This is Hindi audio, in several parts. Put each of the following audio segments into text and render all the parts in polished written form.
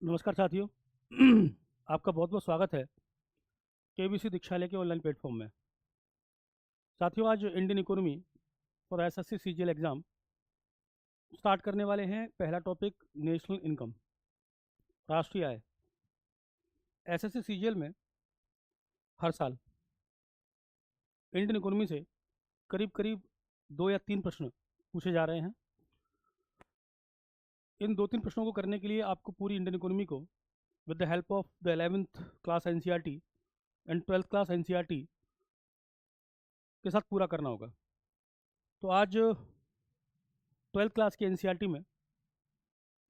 नमस्कार साथियों। आपका बहुत बहुत स्वागत है केबीसी दीक्षालय के ऑनलाइन प्लेटफॉर्म में। साथियों, आज Indian economy for SSC CGL exam start करने वाले हैं। पहला टॉपिक नेशनल इनकम, राष्ट्रीय आय। एसएससी सीजीएल में हर साल इंडियन इकोनॉमी से करीब करीब 2 या 3 प्रश्न पूछे जा रहे हैं। इन 2-3 प्रश्नों को करने के लिए आपको पूरी इंडियन इकोनॉमी को with the help of the 11th class NCERT and 12th class NCERT के साथ पूरा करना होगा। तो आज 12th क्लास की एनसीईआरटी में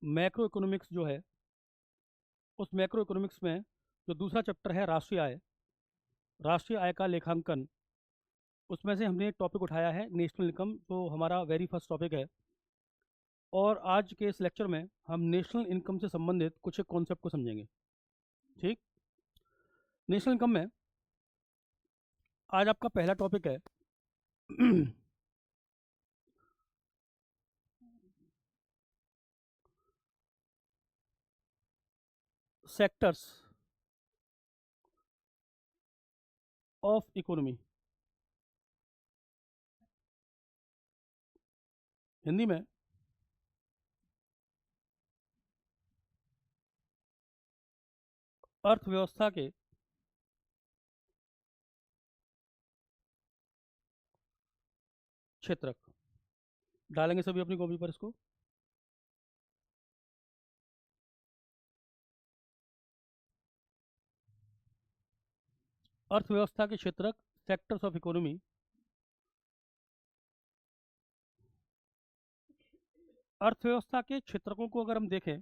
मैक्रो इकोनॉमिक्स जो है, उस मैक्रो इकोनॉमिक्स में जो दूसरा चैप्टर है राष्ट्रीय आय का लेखांकन, उसमें से हमने एक टॉपिक उठाया है नेशनल इनकम, जो हमारा वेरी फर्स्ट टॉपिक है। और आज के इस लेक्चर में हम नेशनल इनकम से संबंधित कुछ एक कॉन्सेप्ट को समझेंगे। ठीक, नेशनल इनकम में आज आपका पहला टॉपिक है सेक्टर्स ऑफ इकोनॉमी। हिंदी में अर्थव्यवस्था के क्षेत्रक। डालेंगे सभी अपनी कॉपी पर इसको। अर्थव्यवस्था के क्षेत्रक, सेक्टर्स ऑफ इकोनॉमी। अर्थव्यवस्था के क्षेत्रकों को अगर हम देखें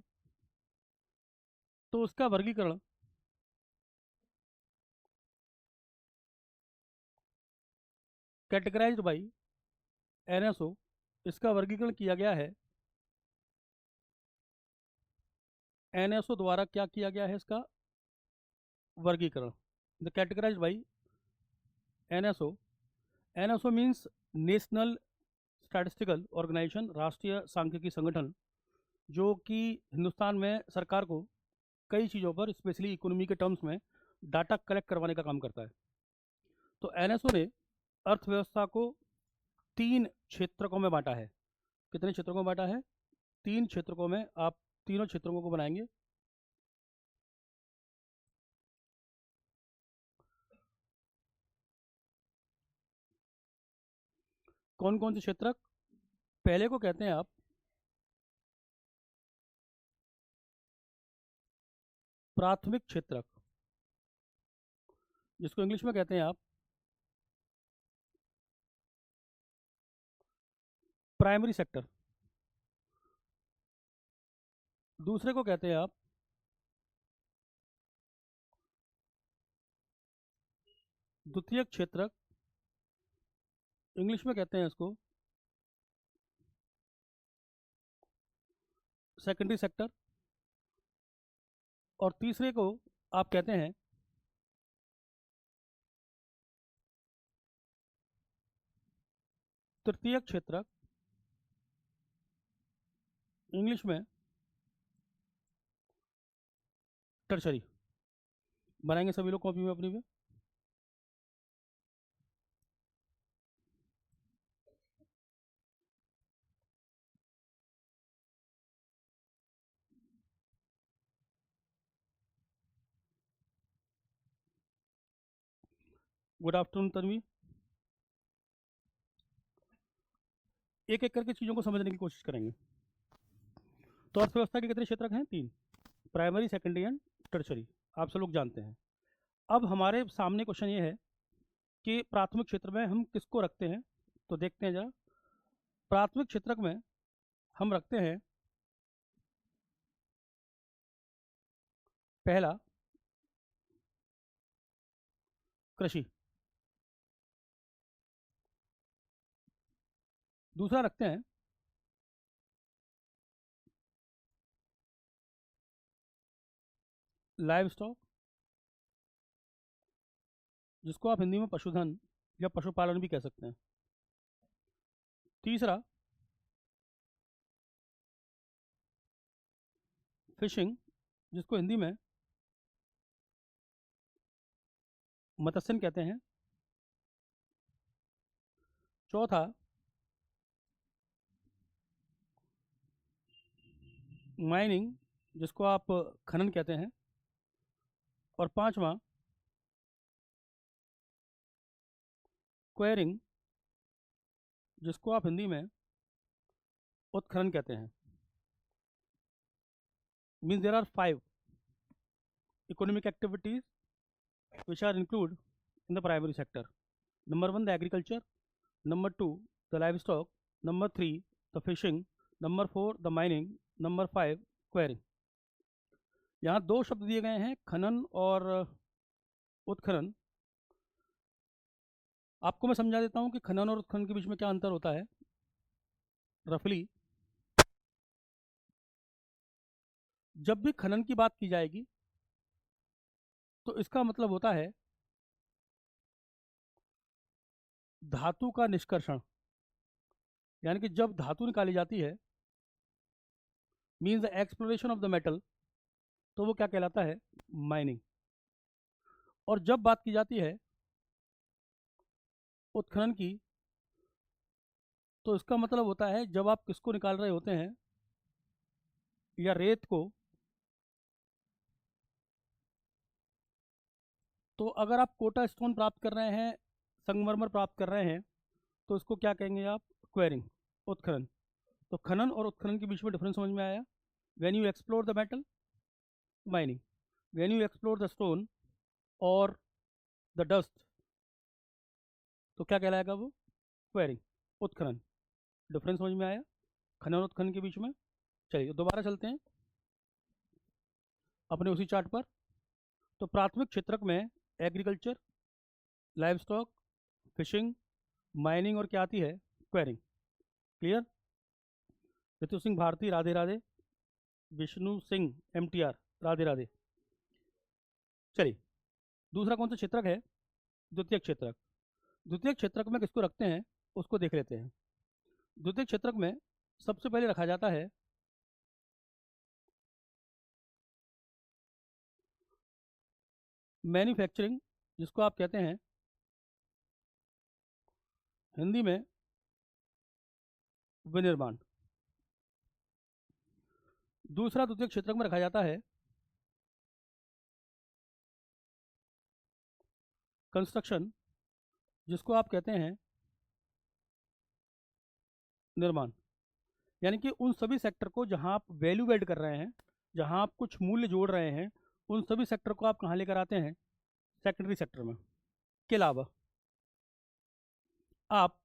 तो उसका वर्गीकरण कैटेगराइज्ड बाय एनएसओ, इसका वर्गीकरण किया गया है एनएसओ द्वारा। क्या किया गया है इसका वर्गीकरण? The categorised by NSO. NSO means national statistical organisation, राष्ट्रीय सांख्यिकी संगठन, जो कि हिंदुस्तान में सरकार को कई चीज़ों पर, स्पेशली इकोनॉमी के टर्म्स में, डाटा कलेक्ट करवाने का काम करता है। तो एनएसओ ने अर्थव्यवस्था को 3 क्षेत्रकों में बांटा है। कितने क्षेत्रों में बांटा है? 3 क्षेत्रकों में। आप तीनों क्षेत्रकों को बनाएंगे। कौन कौन से क्षेत्रक? पहले को कहते हैं आप प्राथमिक क्षेत्रक, जिसको इंग्लिश में कहते हैं आप प्राइमरी सेक्टर। दूसरे को कहते हैं आप द्वितीयक क्षेत्रक, इंग्लिश में कहते हैं इसको सेकेंडरी सेक्टर। और तीसरे को आप कहते हैं तृतीयक क्षेत्रक, इंग्लिश में टर्शरी। बनाएंगे सभी लोग कॉपी में अपनी में। Good afternoon Tanvi. एक एक करके चीज़ों को समझने की कोशिश करेंगे। तो अर्थव्यवस्था के कितने क्षेत्रक हैं? 3, प्राइमरी, सेकेंडरी एंड टर्शरी। आप सब लोग जानते हैं। अब हमारे सामने क्वेश्चन ये है कि प्राथमिक क्षेत्र में हम किसको रखते हैं। तो देखते हैं जरा। प्राथमिक क्षेत्रक में हम रखते हैं पहला कृषि, दूसरा रखते हैं लाइव स्टॉक, जिसको आप हिंदी में पशुधन या पशुपालन भी कह सकते हैं। तीसरा फिशिंग जिसको हिंदी में मत्स्यन कहते हैं। चौथा माइनिंग, जिसको आप खनन कहते हैं। और पांचवा क्वेरिंग, जिसको आप हिंदी में उत्खनन कहते हैं। Means there are 5 economic activities which are included in the primary sector. Number 1, the agriculture. Number 2, the livestock. Number 3, the fishing. Number 4, the mining. Number 5, quarrying. यहाँ दो शब्द दिए गए हैं, खनन और उत्खनन। आपको मैं समझा देता हूँ कि खनन और उत्खनन के बीच में क्या अंतर होता है। रफली जब भी खनन की बात की जाएगी तो इसका मतलब होता है धातु का निष्कर्षण, यानी कि जब धातु निकाली जाती है, means the exploration of the metal, तो वो क्या कहलाता है, माइनिंग। और जब बात की जाती है उत्खनन की, तो इसका मतलब होता है जब आप किसको निकाल रहे होते हैं, या रेत को, तो अगर आप कोटा स्टोन प्राप्त कर रहे हैं, संगमरमर प्राप्त कर रहे हैं, तो इसको क्या कहेंगे आप, क्वेरिंग, उत्खनन। तो खनन और उत्खनन के बीच में डिफरेंस समझ में आया। When you explore the metal, mining. When you explore the stone और द डस्ट, तो क्या कहलाएगा वो, क्वेरिंग, उत्खनन। डिफरेंस समझ में आया खनन और उत्खनन के बीच में। चलिए दोबारा चलते हैं अपने उसी चार्ट पर। तो प्राथमिक क्षेत्रक में agriculture, live stock, fishing, mining और क्या आती है, क्वेरिंग। क्लियर। ऋतु सिंह भारती, राधे राधे। विष्णु सिंह MTR, राधे राधे। चलिए दूसरा कौन सा क्षेत्रक है, द्वितीय क्षेत्रक। द्वितीय क्षेत्रक में किसको रखते हैं उसको देख लेते हैं। द्वितीय क्षेत्रक में सबसे पहले रखा जाता है मैन्युफैक्चरिंग, जिसको आप कहते हैं हिंदी में विनिर्माण। दूसरा द्वितीय क्षेत्रक में रखा जाता है कंस्ट्रक्शन, जिसको आप कहते हैं निर्माण। यानी कि उन सभी सेक्टर को जहां आप वैल्यू ऐड कर रहे हैं, जहां आप कुछ मूल्य जोड़ रहे हैं, उन सभी सेक्टर को आप कहाँ लेकर आते हैं, सेकेंडरी सेक्टर में। के अलावा आप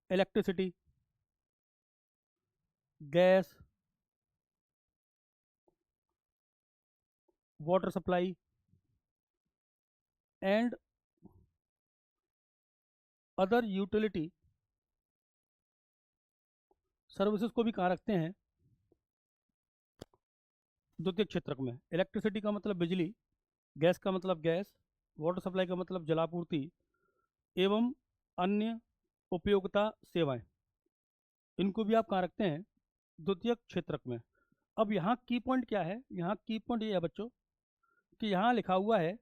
electricity, gas, water supply and other utility services को भी कहाँ रखते हैं, द्वितीय क्षेत्रक में। इलेक्ट्रिसिटी का मतलब बिजली, गैस का मतलब गैस, वाटर सप्लाई का मतलब जलापूर्ति, एवं अन्य उपयोगिता सेवाएं, इनको भी आप कहाँ रखते हैं, द्वितीय क्षेत्रक में। अब यहाँ की पॉइंट क्या है, यहाँ की पॉइंट ये है बच्चों कि यहाँ लिखा हुआ है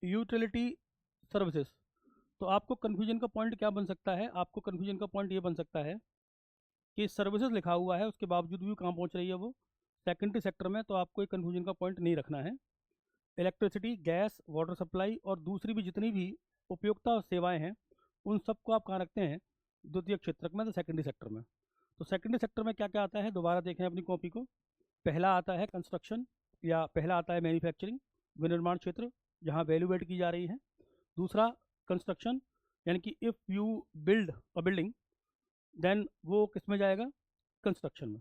यूटिलिटी सर्विसेज। तो आपको कन्फ्यूजन का पॉइंट क्या बन सकता है, आपको कन्फ्यूजन का पॉइंट ये बन सकता है कि सर्विसेज लिखा हुआ है, उसके बावजूद भी कहाँ पहुँच रही है वो, सेकेंडरी सेक्टर में। तो आपको एक कन्फ्यूजन का पॉइंट नहीं रखना है। इलेक्ट्रिसिटी, गैस, वाटर सप्लाई और दूसरी भी जितनी भी उपयोगिता सेवाएं हैं, उन सबको आप कहाँ रखते हैं, द्वितीय क्षेत्रक में, तो सेकेंडरी सेक्टर में। तो सेकेंडरी सेक्टर में क्या क्या आता है, दोबारा देखें अपनी कॉपी को। पहला आता है कंस्ट्रक्शन, या पहला आता है मैन्युफैक्चरिंग, विनिर्माण क्षेत्र, जहाँ वैल्यू एड की जा रही है। दूसरा कंस्ट्रक्शन, यानी कि if you build a building, then वो किस में जाएगा, कंस्ट्रक्शन में।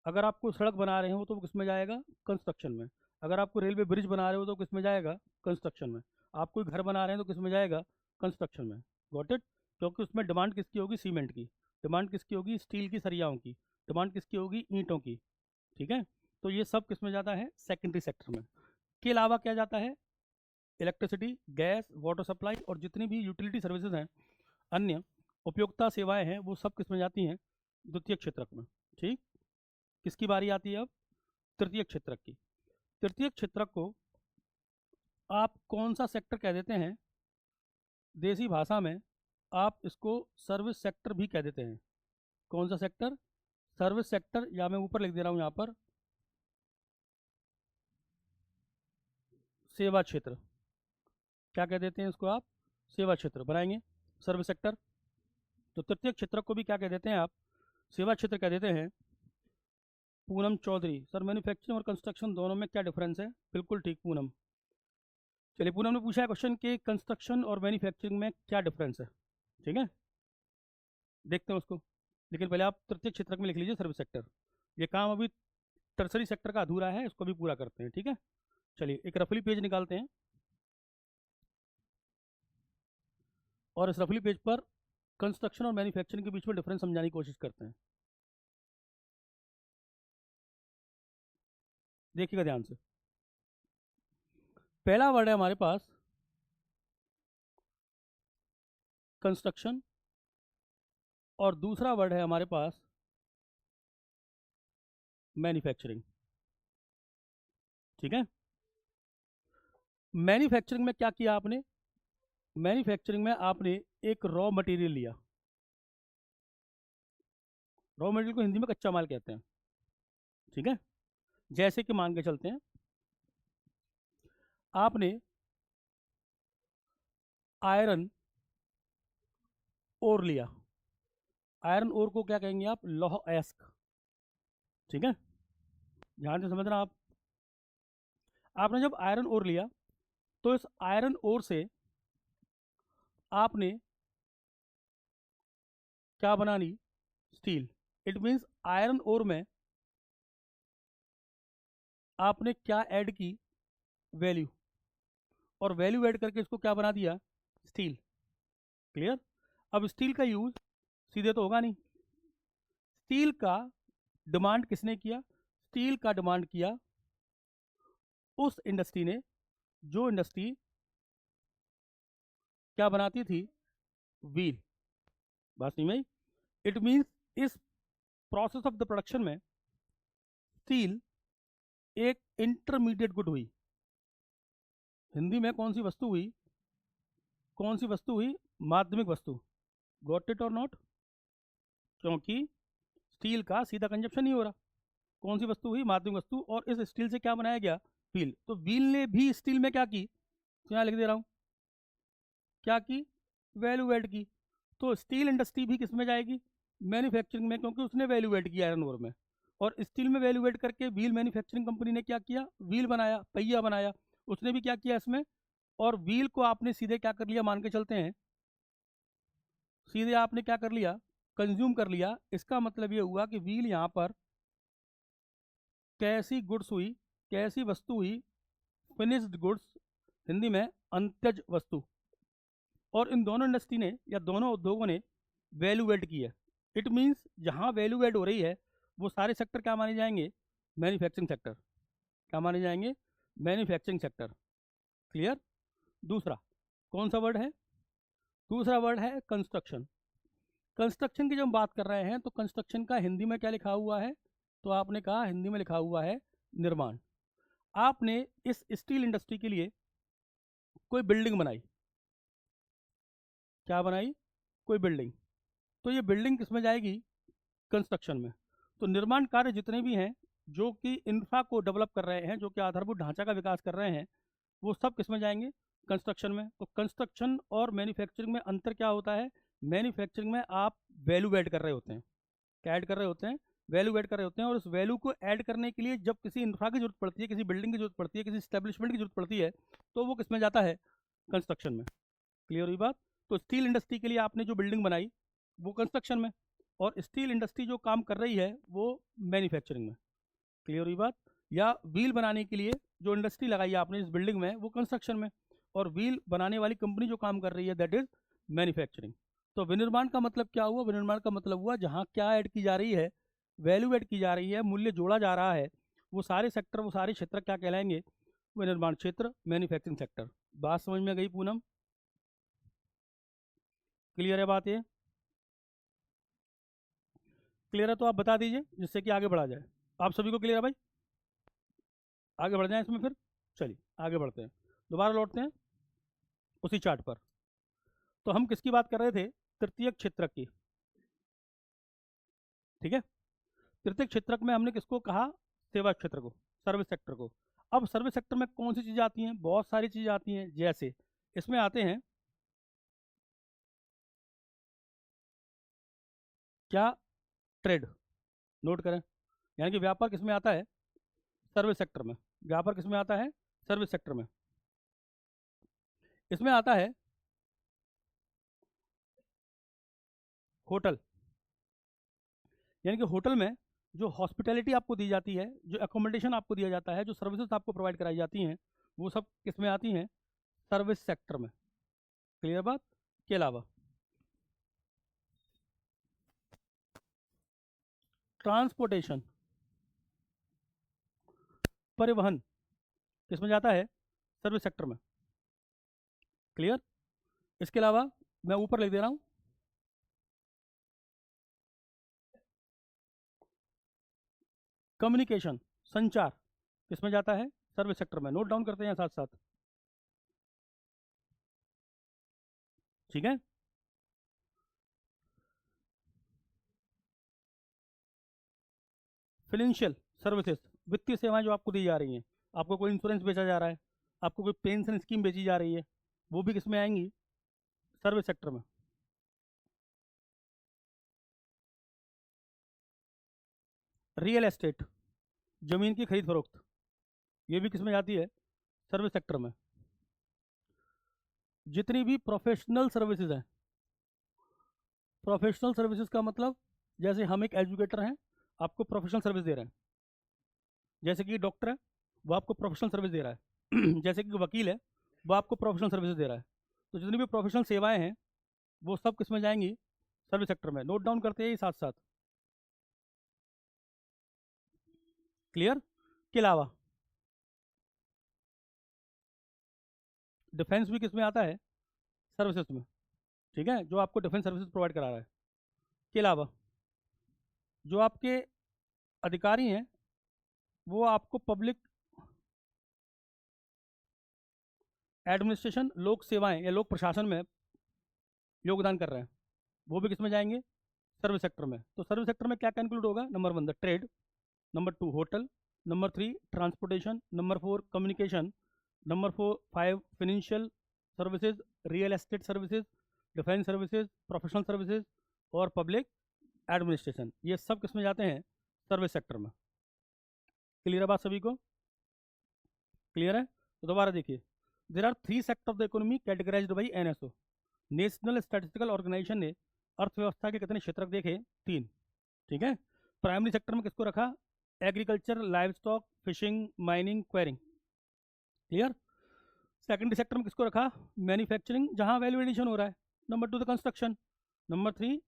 अगर आपको सड़क बना रहे हो तो वो किस में जाएगा, कंस्ट्रक्शन में। अगर आपको रेलवे ब्रिज बना रहे हो तो किस में जाएगा, कंस्ट्रक्शन में। आप कोई घर बना रहे हैं तो किस में जाएगा, कंस्ट्रक्शन में। Got it. क्योंकि उसमें डिमांड किसकी होगी, सीमेंट की। डिमांड किसकी होगी, स्टील की सरियाओं की। डिमांड किसकी होगी, ईंटों की। ठीक है। तो ये सब किस में जाता है, सेकेंडरी सेक्टर में। के अलावा क्या जाता है, इलेक्ट्रिसिटी, गैस, वाटर सप्लाई और जितनी भी यूटिलिटी सर्विसेज हैं, अन्य उपयोगिता सेवाएं हैं, वो सब किस में जाती हैं, द्वितीय क्षेत्रक में। ठीक, किसकी बारी आती है अब? तृतीय क्षेत्रक की। तृतीय क्षेत्रक को आप कौन सा सेक्टर कह देते हैं? देसी भाषा में आप इसको सर्विस सेक्टर भी कह देते हैं। कौन सा सेक्टर? सर्विस सेक्टर, या मैं ऊपर लिख दे रहा हूं यहां पर सेवा क्षेत्र। क्या कह देते हैं इसको आप? सेवा क्षेत्र बनाएंगे, सर्विस सेक्टर। तो तृतीय क्षेत्र को भी क्या कह देते हैं आप? सेवा क्षेत्र कह देते हैं। पूनम चौधरी, सर मैन्युफैक्चरिंग और कंस्ट्रक्शन दोनों में क्या डिफरेंस है? बिल्कुल ठीक पूनम। चलिए, पूनम ने पूछा है क्वेश्चन कि कंस्ट्रक्शन और मैन्युफैक्चरिंग में क्या डिफरेंस है। ठीक है, देखते हैं उसको। लेकिन पहले आप तृतीय क्षेत्र में लिख लीजिए सर्विस सेक्टर। ये काम अभी टर्सरी सेक्टर का अधूरा है, इसको भी पूरा करते हैं। ठीक है, चलिए एक रफली पेज निकालते हैं और इस रफली पेज पर कंस्ट्रक्शन और मैन्युफैक्चरिंग के बीच में डिफरेंस समझाने की कोशिश करते हैं। देखिएगा ध्यान से। पहला वर्ड है हमारे पास कंस्ट्रक्शन और दूसरा वर्ड है हमारे पास मैन्युफैक्चरिंग। ठीक है, मैन्युफैक्चरिंग में क्या किया आपने? मैन्युफैक्चरिंग में आपने एक रॉ मटेरियल लिया। रॉ मटेरियल को हिंदी में कच्चा माल कहते हैं। ठीक है, जैसे कि मान के चलते हैं आपने आयरन ओर लिया। आयरन ओर को क्या कहेंगे आप? लौह अयस्क। ठीक है, ध्यान से समझना आप। आपने जब आयरन ओर लिया तो इस आयरन ओर से आपने क्या बना ली? Steel. It means iron ore में आपने क्या ऐड की? वैल्यू। और वैल्यू ऐड करके इसको क्या बना दिया? स्टील। क्लियर? अब स्टील का यूज सीधे तो होगा नहीं। स्टील का डिमांड किसने किया? स्टील का डिमांड किया उस इंडस्ट्री ने जो इंडस्ट्री क्या बनाती थी? व्हील। बात नहीं भाई? इट मीन्स इस प्रोसेस ऑफ द प्रोडक्शन में स्टील एक इंटरमीडिएट गुड हुई। हिंदी में कौन सी वस्तु हुई? कौन सी वस्तु हुई? माध्यमिक वस्तु। गॉट इट और नॉट? क्योंकि स्टील का सीधा कंजप्शन नहीं हो रहा। कौन सी वस्तु हुई? माध्यमिक वस्तु। और इस स्टील से क्या बनाया गया? व्हील। तो व्हील ने भी स्टील में क्या की? तो यहाँ लिख दे रहा हूँ, क्या की? वैल्यू ऐड की। तो स्टील इंडस्ट्री भी किस में जाएगी? मैन्युफैक्चरिंग में, क्योंकि उसने वैल्यू ऐड किया आयरन ओर में। और स्टील में वैल्यू ऐड करके व्हील मैन्युफैक्चरिंग कंपनी ने क्या किया? व्हील बनाया, पहिया बनाया। उसने भी क्या किया इसमें? और व्हील को आपने सीधे क्या कर लिया? मान के चलते हैं सीधे आपने क्या कर लिया? कंज्यूम कर लिया। इसका मतलब ये हुआ कि व्हील यहाँ पर कैसी गुड्स हुई? कैसी वस्तु हुई? फिनिश्ड गुड्स, हिंदी में अंत्यज वस्तु। और इन दोनों इंडस्ट्री ने या दोनों उद्योगों ने वैल्यू ऐड की है। इट मीन्स जहाँ वैल्यू ऐड हो रही है वो सारे सेक्टर क्या माने जाएंगे? Manufacturing sector. क्या माने जाएंगे? Manufacturing sector. क्लियर? दूसरा कौन सा वर्ड है? दूसरा वर्ड है कंस्ट्रक्शन। कंस्ट्रक्शन की जब हम बात कर रहे हैं तो कंस्ट्रक्शन का हिंदी में क्या लिखा हुआ है? तो आपने कहा हिंदी में लिखा हुआ है निर्माण। आपने इस स्टील इंडस्ट्री के लिए कोई बिल्डिंग बनाई। क्या बनाई? कोई बिल्डिंग। तो ये बिल्डिंग किस में जाएगी? कंस्ट्रक्शन में। तो निर्माण कार्य जितने भी हैं जो कि इंफ्रा को डेवलप कर रहे हैं, जो कि आधारभूत ढांचा का विकास कर रहे हैं, वो सब किस में जाएंगे? कंस्ट्रक्शन में। तो कंस्ट्रक्शन और मैन्युफैक्चरिंग में अंतर क्या होता है? मैन्युफैक्चरिंग में आप वैल्यू ऐड कर रहे होते हैं। क्या ऐड कर रहे होते हैं? वैल्यू ऐड कर रहे होते हैं। और उस वैल्यू को ऐड करने के लिए जब किसी इंफ्रा की जरूरत पड़ती है, किसी बिल्डिंग की जरूरत पड़ती है, किसी स्टैब्लिशमेंट की जरूरत पड़ती है, तो वो किस में जाता है? कंस्ट्रक्शन में। क्लियर हुई बात? तो स्टील इंडस्ट्री के लिए आपने जो बिल्डिंग बनाई वो कंस्ट्रक्शन में, और स्टील इंडस्ट्री जो काम कर रही है वो मैन्युफैक्चरिंग में। क्लियर हुई बात? या व्हील बनाने के लिए जो इंडस्ट्री लगाई आपने इस बिल्डिंग में वो कंस्ट्रक्शन में, और व्हील बनाने वाली कंपनी जो काम कर रही है दैट इज मैन्युफैक्चरिंग। तो विनिर्माण का मतलब क्या हुआ? विनिर्माण का मतलब हुआ जहाँ क्या ऐड की जा रही है? वैल्यू ऐड की जा रही है, मूल्य जोड़ा जा रहा है। वो सारे सेक्टर, वो सारे क्षेत्र क्या कहलाएंगे? विनिर्माण क्षेत्र, मैन्युफैक्चरिंग सेक्टर। बात समझ में गई पूनम? क्लियर है बात ये? क्लियर है तो आप बता दीजिए जिससे कि आगे बढ़ा जाए। आप सभी को क्लियर है भाई? आगे बढ़ जाए इसमें फिर। चलिए आगे बढ़ते हैं, दोबारा लौटते हैं उसी चार्ट पर। तो हम किसकी बात कर रहे थे? तृतीयक क्षेत्रक की। ठीक है, तृतीयक क्षेत्रक में हमने किसको कहा? सेवा क्षेत्र को, सर्विस सेक्टर को। अब सर्विस सेक्टर में कौन सी चीज़ें आती हैं? बहुत सारी चीज़ें आती हैं, जैसे इसमें आते हैं क्या? ट्रेड। नोट करें, यानी कि व्यापार किस में आता है? सर्विस सेक्टर में। व्यापार किस में आता है? सर्विस सेक्टर में। इसमें आता है होटल, यानी कि होटल में जो हॉस्पिटैलिटी आपको दी जाती है, जो एकोमोडेशन आपको दिया जाता है, जो सर्विसेज आपको प्रोवाइड कराई जाती हैं, वो सब किस में आती हैं? सर्विस सेक्टर में। क्लियर बात? के अलावा ट्रांसपोर्टेशन, परिवहन किस में जाता है? सर्विस सेक्टर में। क्लियर? इसके अलावा मैं ऊपर लिख दे रहा हूं, कम्युनिकेशन, संचार किस में जाता है? सर्विस सेक्टर में। नोट डाउन करते हैं साथ साथ। ठीक है, फाइनेंशियल सर्विसेज, वित्तीय सेवाएं जो आपको दी जा रही हैं, आपको कोई इंश्योरेंस बेचा जा रहा है, आपको कोई पेंशन स्कीम बेची जा रही है, वो भी किस में आएंगी? सर्विस सेक्टर में। रियल एस्टेट, जमीन की खरीद फरोख्त, ये भी किस में जाती है? सर्विस सेक्टर में। जितनी भी प्रोफेशनल सर्विसेज हैं, प्रोफेशनल सर्विसेज का मतलब, जैसे हम एक एजुकेटर हैं, आपको प्रोफेशनल सर्विस दे रहे हैं, जैसे कि डॉक्टर है, वो आपको प्रोफेशनल सर्विस दे रहा है जैसे कि वकील है, वो आपको प्रोफेशनल सर्विस दे रहा है। तो जितनी भी प्रोफेशनल सेवाएं हैं, वो सब किस में जाएंगी? सर्विस सेक्टर में। नोट डाउन करते हैं साथ साथ। क्लियर? के अलावा डिफेंस भी किस में आता है? सर्विसेज में। ठीक है, जो आपको डिफेंस सर्विसेज प्रोवाइड करा रहा है। के अलावा जो आपके अधिकारी हैं, वो आपको पब्लिक एडमिनिस्ट्रेशन, लोक सेवाएं या लोक प्रशासन में योगदान कर रहे हैं, वो भी किस में जाएंगे? सर्विस सेक्टर में। तो सर्विस सेक्टर में क्या क्या इंक्लूड होगा? Number 1 the trade, number 2 hotel, number 3 transportation, number 4 communication, number 5 financial services, real estate services, defence services, professional services और पब्लिक एडमिनिस्ट्रेशन। ये सब किस में जाते हैं? सर्विस सेक्टर में। क्लियर है बात सभी को? क्लियर है? तो दोबारा देखिए, there are 3 sector of the economy categorised by NSO. National statistical organisation ने अर्थव्यवस्था के कितने क्षेत्रक देखे? 3। ठीक है, प्राइमरी सेक्टर में किसको रखा? Agriculture, live stock, fishing, mining, quarrying. Clear? Secondary sector में किसको रखा? मैन्युफैक्चरिंग, जहां वैल्यू एडिशन हो रहा है। Number 2 the construction, number 3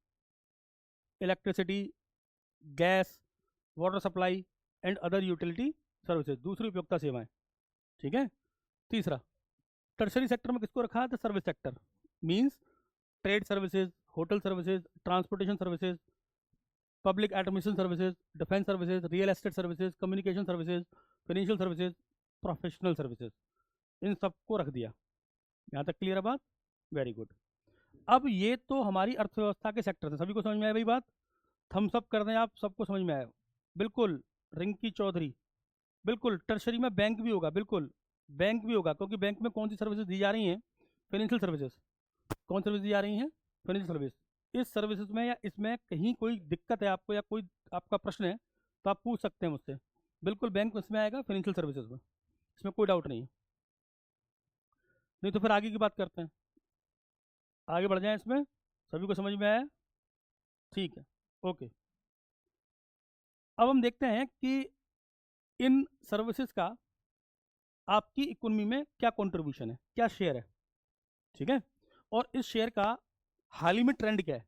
electricity, gas, water supply and other utility services, दूसरी उपयोगिता सेवाएं। ठीक है, तीसरा टर्शरी सेक्टर में किसको रखा? The service sector, means trade services, hotel services, transportation services, public admission services, defence services, real estate services, communication services, financial services, professional services, इन सबको रख दिया। यहाँ तक क्लियर है बात? Very good. अब ये तो हमारी अर्थव्यवस्था के सेक्टर थे, सभी को समझ में आया भाई बात? थम्स अप कर दें आप, सबको समझ में आया? बिल्कुल, रिंकी चौधरी। बिल्कुल, टर्शरी में बैंक भी होगा, बिल्कुल बैंक भी होगा, क्योंकि बैंक में कौन सी सर्विसेज दी जा रही हैं? Financial services. कौन सर्विस दी जा रही हैं? Financial service. इस सर्विसेज में या इसमें कहीं कोई दिक्कत है आपको, या कोई आपका प्रश्न है, तो आप पूछ सकते हैं मुझसे। बिल्कुल बैंक इसमें आएगा, फाइनेंशियल सर्विसेज में, इसमें कोई डाउट नहीं है। नहीं तो फिर आगे की बात करते हैं, आगे बढ़ जाएं इसमें। सभी को समझ में आया? ठीक है, ओके। अब हम देखते हैं कि इन सर्विसेज का आपकी इकोनॉमी में क्या कंट्रीब्यूशन है, क्या शेयर है। ठीक है, और इस शेयर का हाल ही में ट्रेंड क्या है।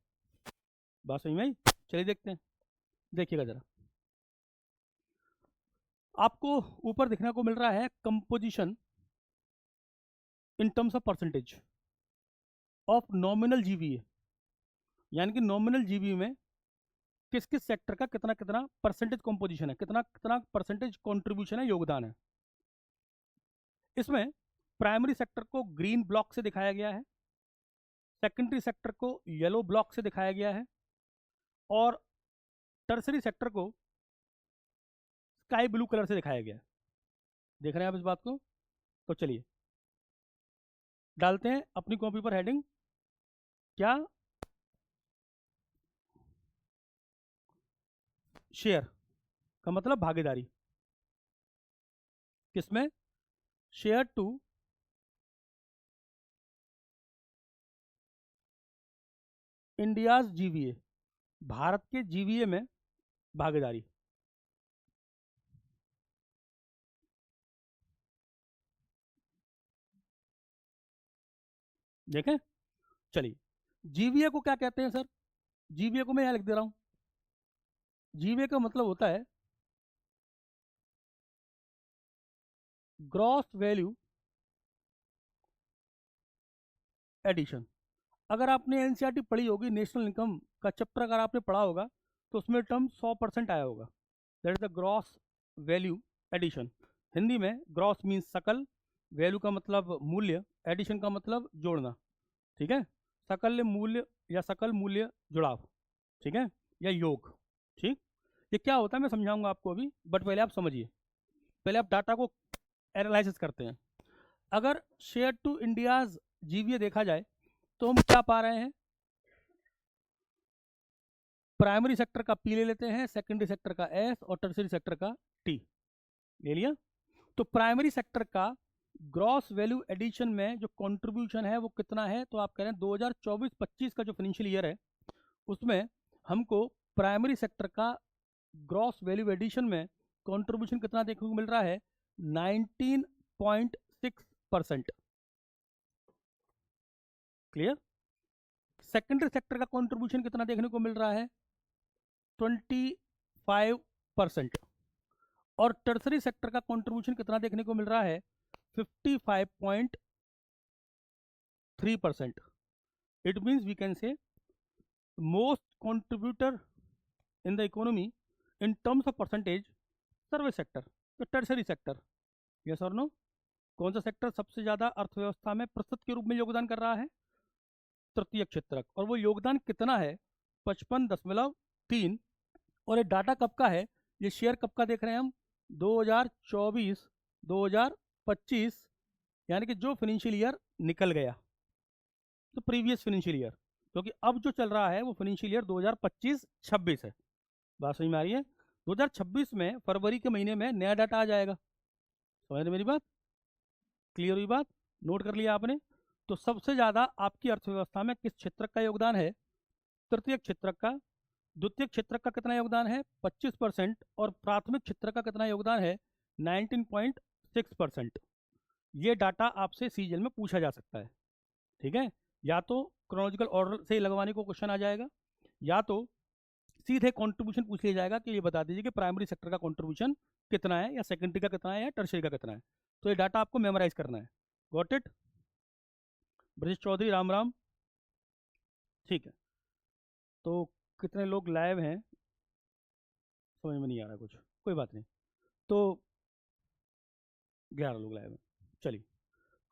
बात समझ में आई? चलिए देखते हैं, देखिएगा जरा। आपको ऊपर देखने को मिल रहा है composition in terms of percentage of nominal GVA, यानी कि नॉमिनल जीवीए में किस किस सेक्टर का कितना कितना परसेंटेज कॉम्पोजिशन है, कितना कितना परसेंटेज कॉन्ट्रीब्यूशन है, योगदान है। इसमें प्राइमरी सेक्टर को ग्रीन ब्लॉक से दिखाया गया है, सेकेंडरी सेक्टर को येलो ब्लॉक से दिखाया गया है, और टर्सरी सेक्टर को स्काई ब्लू कलर से दिखाया गया है। देख रहे हैं आप इस बात को? तो चलिए डालते हैं अपनी कॉपी पर हेडिंग, क्या शेयर का मतलब भागीदारी, किसमें? शेयर टू इंडियाज जीवीए, भारत के जीवीए में भागीदारी। देखें, चलिए जीवीए को क्या कहते हैं सर? जीवीए को मैं यहां लिख दे रहा हूं। जीवीए का मतलब होता है ग्रॉस वैल्यू एडिशन। अगर आपने एनसीईआरटी पढ़ी होगी, नेशनल इनकम का चैप्टर अगर आपने पढ़ा होगा, तो उसमें टर्म 100% आया होगा, that is the gross value addition. Hindi में ग्रॉस मीन्स सकल, वैल्यू का मतलब मूल्य, एडिशन का मतलब जोड़ना, ठीक है? सकल मूल्य या सकल मूल्य जुड़ाव, ठीक है, या योग, ठीक। ये क्या होता है मैं समझाऊंगा आपको अभी, बट पहले आप समझिए, पहले आप डाटा को एनालिसिस करते हैं। अगर शेयर टू इंडियाज जीवीए देखा जाए तो हम क्या पा रहे हैं? प्राइमरी सेक्टर का पी ले लेते हैं, सेकेंडरी सेक्टर का एस और टर्सरी सेक्टर का टी ले लिया। तो प्राइमरी सेक्टर का ग्रॉस वैल्यू एडिशन में जो कंट्रीब्यूशन है वो कितना है? तो आप कह रहे हैं 2024-25 का जो फाइनेंशियल ईयर है उसमें हमको प्राइमरी सेक्टर का ग्रॉस वैल्यू एडिशन में कंट्रीब्यूशन कितना देखने को मिल रहा है? 19.6%। क्लियर? सेकेंडरी सेक्टर का कंट्रीब्यूशन कितना देखने को मिल रहा है? 25%। और टर्सरी सेक्टर का कंट्रीब्यूशन कितना देखने को मिल रहा है? 55.3%। It means we can say most contributor in the economy in terms of percentage, service sector, तो टर्सरी सेक्टर। यस और नो? कौन सा सेक्टर सबसे ज्यादा अर्थव्यवस्था में प्रतिशत के रूप में योगदान कर रहा है? तृतीय क्षेत्रक। और वो योगदान कितना है? 55.3। और ये डाटा कब का है? ये शेयर कब का देख रहे हैं हम? 2024 2025, यानी कि जो फाइनेंशियल ईयर निकल गया, तो प्रीवियस फाइनेंशियल ईयर, क्योंकि अब जो चल रहा है वो फाइनेंशियल ईयर 2025-26 है। बात समझ में आ रही है? 2026 में फरवरी के महीने में नया डाटा आ जाएगा। समझ रहे मेरी बात? क्लियर हुई बात? नोट कर लिया आपने? तो सबसे ज्यादा आपकी अर्थव्यवस्था में किस क्षेत्र का योगदान है? तृतीय क्षेत्र का। द्वितीय क्षेत्र का कितना योगदान है? 25%। और प्राथमिक क्षेत्र का कितना योगदान है? 19.6%। ये डाटा आपसे सीजीएल में पूछा जा सकता है, ठीक है? या तो क्रोनोलॉजिकल ऑर्डर से लगवाने को क्वेश्चन आ जाएगा, या तो सीधे कंट्रीब्यूशन पूछ लिया जाएगा कि ये बता दीजिए कि प्राइमरी सेक्टर का कंट्रीब्यूशन कितना है, या सेकेंडरी का कितना है, या टर्शरी का कितना है। तो ये डाटा आपको मेमोराइज करना है। Got it? ब्रजेश चौधरी, राम राम। ठीक है, तो कितने लोग लाइव हैं समझ में नहीं आ रहा कुछ, कोई बात नहीं। तो 11 लोग लाइव हैं। चलिए,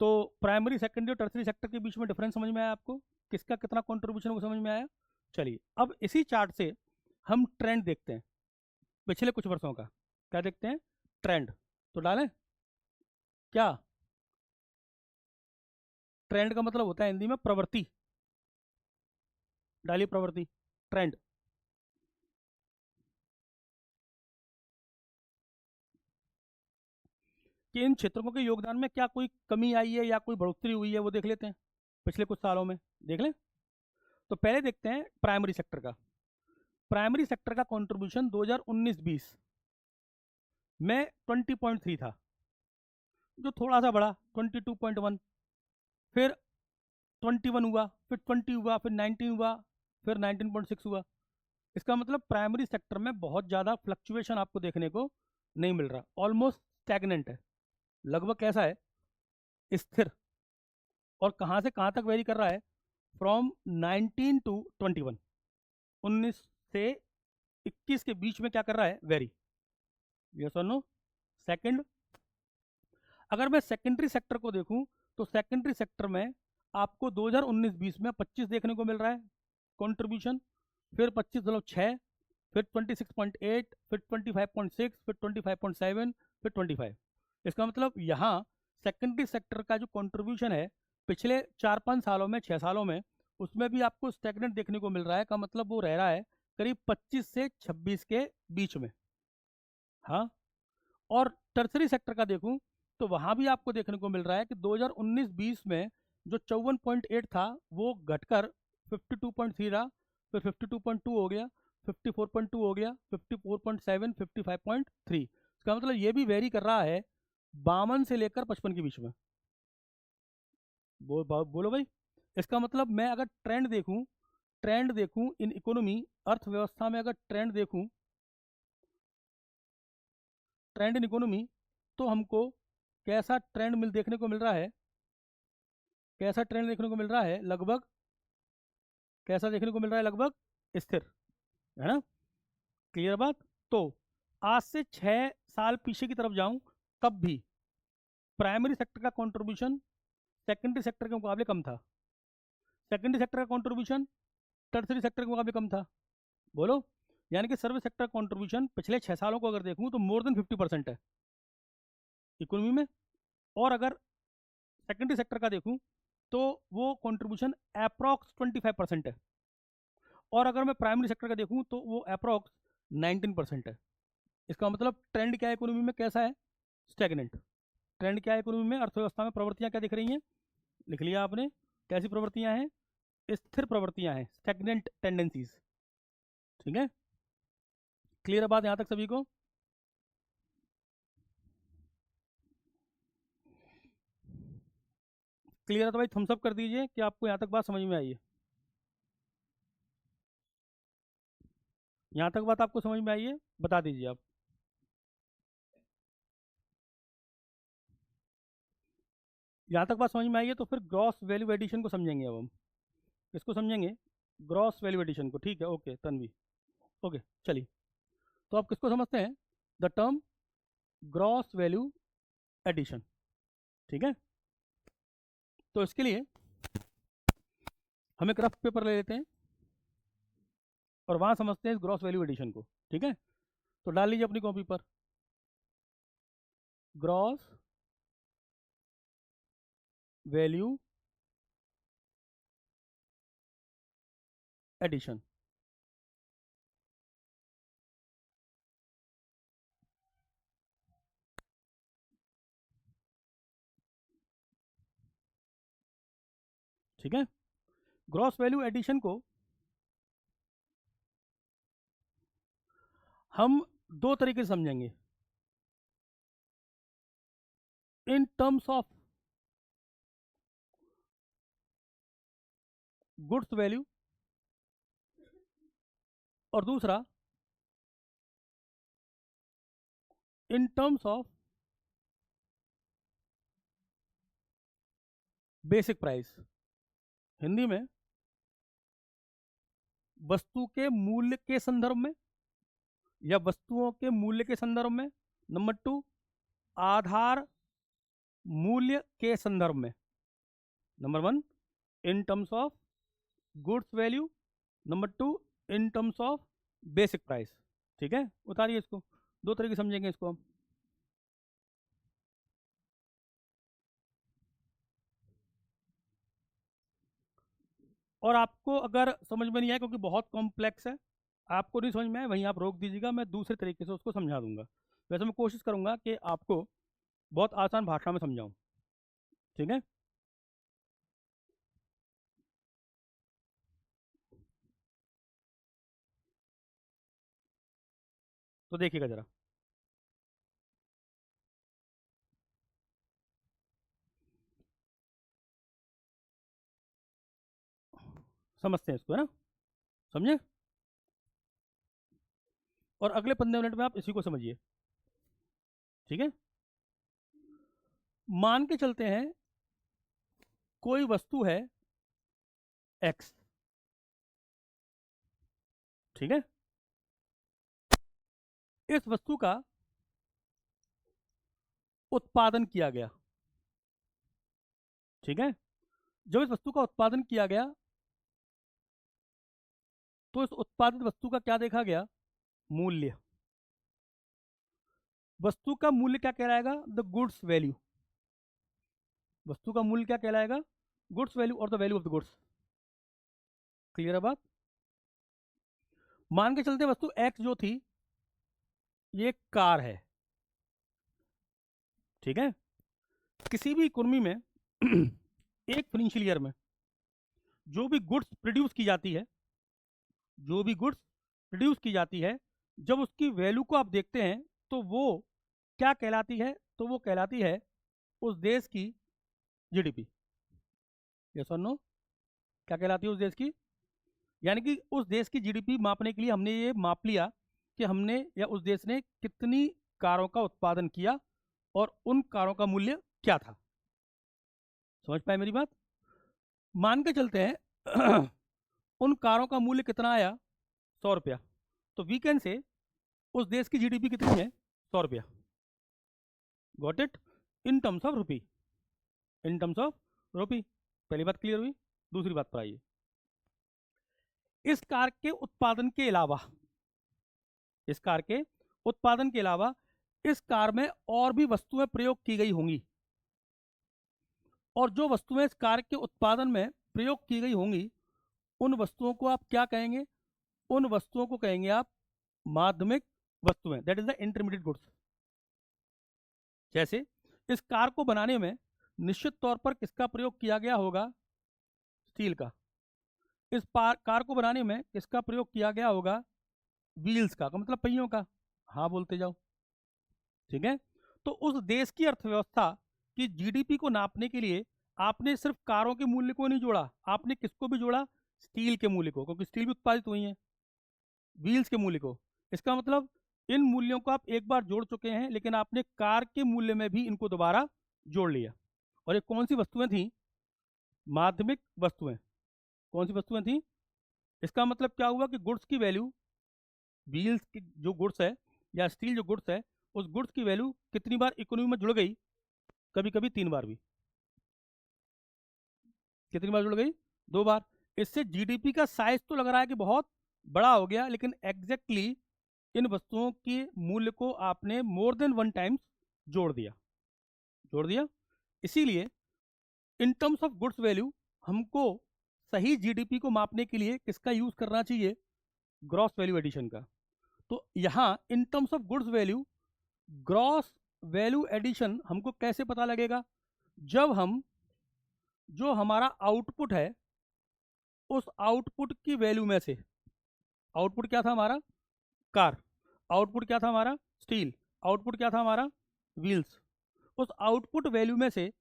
तो प्राइमरी सेकेंडरी और टर्सरी सेक्टर के बीच में डिफरेंस समझ में आया आपको? किसका कितना कंट्रीब्यूशन वो समझ में आया? चलिए, अब इसी चार्ट से हम ट्रेंड देखते हैं पिछले कुछ वर्षों का। क्या देखते हैं? ट्रेंड। तो डालें क्या? ट्रेंड का मतलब होता है हिंदी में प्रवृत्ति। डालिए प्रवृत्ति, ट्रेंड। कि इन क्षेत्रों के योगदान में क्या कोई कमी आई है या कोई बढ़ोतरी हुई है, वो देख लेते हैं पिछले कुछ सालों में। देख लें, तो पहले देखते हैं प्राइमरी सेक्टर का। प्राइमरी सेक्टर का कंट्रीब्यूशन 2019-20 में 20.3 था, जो थोड़ा सा बढ़ा 22.1, फिर 21 हुआ, फिर 20 हुआ, फिर 19 हुआ, फिर 19.6 हुआ। इसका मतलब प्राइमरी सेक्टर में बहुत ज़्यादा फ्लक्चुएशन आपको देखने को नहीं मिल रहा, ऑलमोस्ट स्टैगनेंट है, लगभग कैसा है? स्थिर। और कहाँ से कहाँ तक वेरी कर रहा है? फ्रॉम 19 टू 21, 19 से 21 के बीच में क्या कर रहा है, वेरी। यस और नो। सेकंड, अगर मैं सेकेंडरी सेक्टर को देखूं तो सेकेंडरी सेक्टर में आपको 2019-20 में 25 देखने को मिल रहा है कंट्रीब्यूशन, फिर 25.6, फिर 26.8, फिर 25.6, फिर 25.7, फिर 25। इसका मतलब यहाँ सेकेंडरी सेक्टर का जो कंट्रीब्यूशन है पिछले 4-5 सालों में, 6 सालों में, उसमें भी आपको स्टैग्नेंट देखने को मिल रहा है। का मतलब वो रह रहा है करीब 25 से 26 के बीच में। हाँ, और टर्सरी सेक्टर का देखूं तो वहां भी आपको देखने को मिल रहा है कि 2019-20 में जो 54.8 था वो घटकर 52.3 रहा, फिर 52.2 हो गया, 54.2 हो गया, 54.7, 55.3। इसका मतलब ये भी वेरी कर रहा है 52 से लेकर 55 के बीच में। बोलो भाई। इसका मतलब मैं अगर ट्रेंड देखूं इन इकोनॉमी, अर्थव्यवस्था में अगर ट्रेंड इन इकोनॉमी, तो हमको कैसा ट्रेंड देखने को मिल रहा है, कैसा ट्रेंड देखने को मिल रहा है, लगभग कैसा देखने को मिल रहा है, लगभग स्थिर, है ना। क्लियर बात। तो आज से 6 साल पीछे की तरफ जाऊं तब भी प्राइमरी सेक्टर का कंट्रीब्यूशन सेकेंडरी सेक्टर के मुकाबले कम था, सेकेंडरी सेक्टर का कंट्रीब्यूशन टर्सरी सेक्टर के मुकाबले कम था। बोलो। यानी कि सर्विस सेक्टर कंट्रीब्यूशन पिछले 6 सालों को अगर देखूं तो मोर देन 50% है इकोनॉमी में। और अगर सेकेंडरी सेक्टर का देखूं तो वो कंट्रीब्यूशन अप्रॉक्स 25% है। और अगर मैं प्राइमरी सेक्टर का देखूं तो वो अप्रॉक्स 19% है। इसका मतलब ट्रेंड क्या है इकोनॉमी में, कैसा है, स्टेगनेंट। ट्रेंड क्या है इकोनॉमी में, अर्थव्यवस्था में प्रवृत्तियां क्या दिख रही हैं, लिख लिया आपने, कैसी प्रवृत्तियां हैं, स्थिर प्रवृत्तियां हैं, स्टेगनेंट टेंडेंसीज। ठीक है, क्लियर है बात यहां तक सभी को। क्लियर है तो भाई थम्स अप कर दीजिए कि आपको यहां तक बात समझ में आई है। यहां तक बात आपको समझ में आई है, बता दीजिए आप। यहाँ तक बात समझ में आई है तो फिर ग्रॉस वैल्यू एडिशन को समझेंगे अब हम। इसको समझेंगे, ग्रॉस वैल्यू एडिशन को। ठीक है, ओके तन्वी, ओके चलिए। तो आप किसको समझते हैं, the term gross value addition. ठीक है, तो इसके लिए हम एक रफ पेपर ले लेते हैं और वहां समझते हैं इस ग्रॉस वैल्यू एडिशन को। ठीक है, तो डाल लीजिए अपनी कॉपी पर ग्रॉस वैल्यू एडिशन। ठीक है, ग्रॉस वैल्यू एडिशन को हम दो तरीके से समझेंगे, इन टर्म्स ऑफ गुड्स वैल्यू, और दूसरा इन terms of basic price. Hindi में वस्तु के मूल्य के संदर्भ में या वस्तुओं के मूल्य के संदर्भ में। नंबर 2, आधार मूल्य के संदर्भ में। Number 1 in terms of goods value, number 2 in terms of basic price. ठीक है, उतारिए इसको, दो तरीके समझेंगे इसको हम। और आपको अगर समझ में नहीं आया क्योंकि बहुत कॉम्प्लेक्स है, आपको नहीं समझ में आए वहीं आप रोक दीजिएगा, मैं दूसरे तरीके से उसको समझा दूंगा। वैसे मैं कोशिश करूंगा कि आपको बहुत आसान भाषा में समझाऊं। ठीक है, तो देखिएगा जरा, समझते हैं इसको, है ना, समझे। और अगले 15 मिनट में आप इसी को समझिए। ठीक है, मान के चलते हैं कोई वस्तु है एक्स। ठीक है, इस वस्तु का उत्पादन किया गया, ठीक है। जब इस वस्तु का उत्पादन किया गया तो इस उत्पादित वस्तु का क्या देखा गया, मूल्य। वस्तु का मूल्य क्या कहलाएगा, द गुड्स वैल्यू। वस्तु का मूल्य क्या कहलाएगा, गुड्स वैल्यू और the value of the goods. Clear है बात। मान के चलते वस्तु एक्स जो थी ये कार है, ठीक है। किसी भी इकोनॉमी में एक फाइनेंशियल ईयर में जो भी गुड्स प्रोड्यूस की जाती है, जो भी गुड्स प्रोड्यूस की जाती है, जब उसकी वैल्यू को आप देखते हैं तो वो क्या कहलाती है, तो वो कहलाती है उस देश की जीडीपी। यस और नो, क्या कहलाती है उस देश की, यानी कि उस देश की जीडीपी मापने के लिए हमने ये माप लिया कि हमने या उस देश ने कितनी कारों का उत्पादन किया और उन कारों का मूल्य क्या था। समझ पाए मेरी बात। मान के चलते हैं उन कारों का मूल्य कितना आया, 100 रुपया। तो वी कैन से उस देश की जीडीपी कितनी है, 100 रुपया। Got it, in terms of rupee, in terms of rupee. पहली बात क्लियर हुई। दूसरी बात पर आइए। इस कार के उत्पादन के अलावा, इस कार के उत्पादन के अलावा इस कार में और भी वस्तुएं प्रयोग की गई होंगी, और जो वस्तुएं इस कार के उत्पादन में प्रयोग की गई होंगी उन वस्तुओं को आप क्या कहेंगे, उन वस्तुओं को कहेंगे आप माध्यमिक वस्तुएं, that is the intermediate goods. जैसे इस कार को बनाने में निश्चित तौर पर किसका प्रयोग किया गया होगा, स्टील का। इस कार को बनाने में किसका प्रयोग किया गया होगा, व्हील्स का मतलब पहियों का। हाँ बोलते जाओ, ठीक है। तो उस देश की अर्थव्यवस्था की जीडीपी को नापने के लिए आपने सिर्फ कारों के मूल्य को नहीं जोड़ा, आपने किसको भी जोड़ा, स्टील के मूल्य को, क्योंकि स्टील भी उत्पादित हुई है, व्हील्स के मूल्य को। इसका मतलब इन मूल्यों को आप एक बार जोड़ चुके हैं, लेकिन आपने कार के मूल्य में भी इनको दोबारा जोड़ लिया। और ये कौन सी वस्तुएं थी, माध्यमिक वस्तुएं। कौन सी वस्तुएं थी, इसका मतलब क्या हुआ कि गुड्स की वैल्यू, व्हील्स की जो गुड्स है या स्टील जो गुड्स है, उस गुड्स की वैल्यू कितनी बार इकोनॉमी में जुड़ गई, कभी कभी 3 बार भी। कितनी बार जुड़ गई, 2 बार। इससे जीडीपी का साइज तो लग रहा है कि बहुत बड़ा हो गया, लेकिन एग्जैक्टली इन वस्तुओं के मूल्य को आपने मोर देन 1 टाइम्स जोड़ दिया, जोड़ दिया। इसीलिए इन टर्म्स ऑफ गुड्स वैल्यू हमको सही जीडीपी को मापने के लिए किसका यूज करना चाहिए, ग्रॉस वैल्यू एडिशन का। तो यहाँ in terms of goods value gross value addition हमको कैसे पता लगेगा, जब हम जो हमारा आउटपुट है उस आउटपुट की वैल्यू में से, आउटपुट क्या था हमारा, कार, आउटपुट क्या था हमारा, स्टील, आउटपुट क्या था हमारा, व्हील्स, उस आउटपुट वैल्यू में से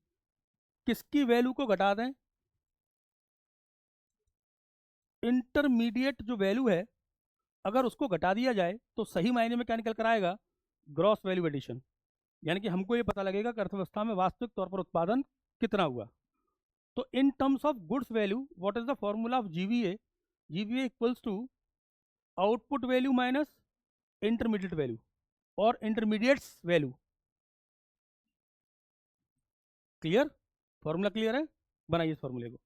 किसकी वैल्यू को घटा दें, इंटरमीडिएट जो वैल्यू है अगर उसको घटा दिया जाए तो सही मायने में क्या निकल कर आएगा, ग्रॉस वैल्यू एडिशन। यानी कि हमको ये पता लगेगा कि अर्थव्यवस्था में वास्तविक तौर पर उत्पादन कितना हुआ। तो in terms of goods value what is the formula of GVA, GVA equals to output value minus intermediate value और intermediates value. Clear, formula clear है, बनाइए इस फॉर्मूले को।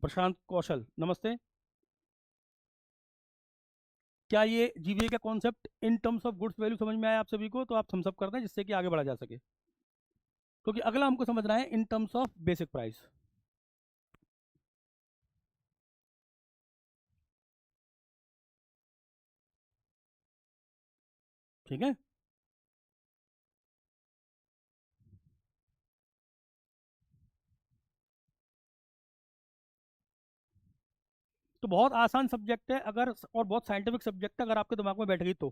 प्रशांत कौशल नमस्ते। क्या ये जीवीए का concept in terms of goods value समझ में आया आप सभी को, तो आप थम्स अप कर दें जिससे कि आगे बढ़ा जा सके, क्योंकि अगला हमको समझना है in terms of basic price. ठीक है, तो बहुत आसान सब्जेक्ट है अगर, और बहुत साइंटिफिक सब्जेक्ट है अगर आपके दिमाग में बैठ गई तो।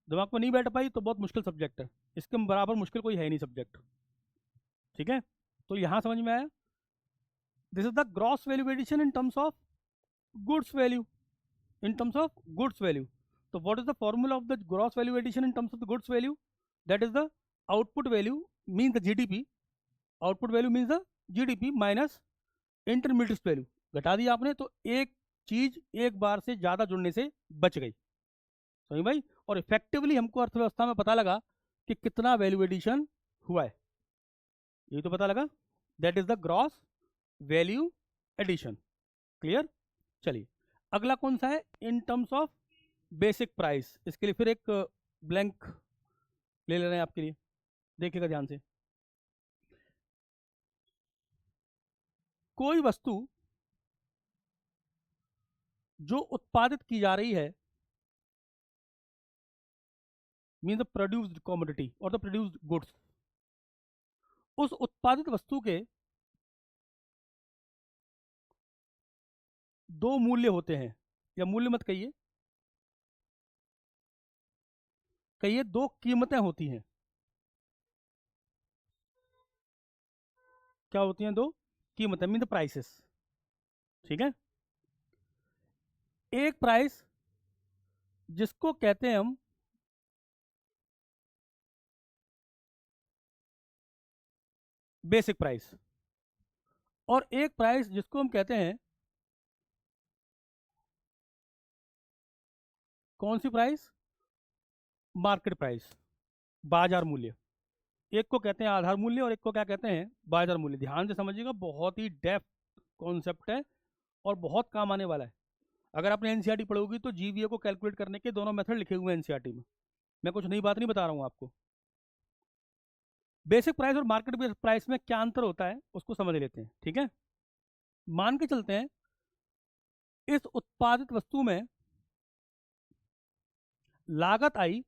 दिमाग में नहीं बैठ पाई तो बहुत मुश्किल सब्जेक्ट है, इसके बराबर मुश्किल कोई है नहीं सब्जेक्ट। ठीक है, तो यहाँ समझ में आया, this is the gross value addition in terms of goods value, in terms of goods value. तो what is the formula of the gross value addition in terms of the goods value, that is the output value means the GDP, output value means the GDP minus intermediate value. घटा दिया आपने तो एक चीज एक बार से ज्यादा जुड़ने से बच गई, समझ भाई। और इफेक्टिवली हमको अर्थव्यवस्था में पता लगा कि कितना वैल्यू एडिशन हुआ है, ये तो पता लगा। That is the gross value addition. Clear. चलिए अगला कौन सा है, in terms of basic price. इसके लिए फिर एक ब्लैंक ले ले रहे हैं आपके लिए, देखिएगा ध्यान से। कोई वस्तु जो उत्पादित की जा रही है, मीन द प्रोड्यूस्ड कॉमोडिटी और द प्रोड्यूस्ड गुड्स, उस उत्पादित वस्तु के दो मूल्य होते हैं, या मूल्य मत कहिए, कहिए दो कीमतें होती हैं। क्या होती हैं? दो कीमतें, मीन द प्राइसेस। ठीक है। एक प्राइस जिसको कहते हैं हम बेसिक प्राइस, और एक प्राइस जिसको हम कहते हैं कौन सी प्राइस? मार्केट प्राइस, बाजार मूल्य। एक को कहते हैं आधार मूल्य और एक को क्या कहते हैं? बाजार मूल्य। ध्यान से समझिएगा, बहुत ही डेप्थ कॉन्सेप्ट है और बहुत काम आने वाला है। अगर आपने एनसीईआरटी पढ़ोगी तो जीवीए को कैलकुलेट करने के दोनों मेथड लिखे हुए हैं एनसीईआरटी में, मैं कुछ नई बात नहीं बता रहा हूँ आपको। बेसिक प्राइस और मार्केट प्राइस में क्या अंतर होता है उसको समझ लेते हैं, ठीक है। मान के चलते हैं इस उत्पादित वस्तु में लागत आई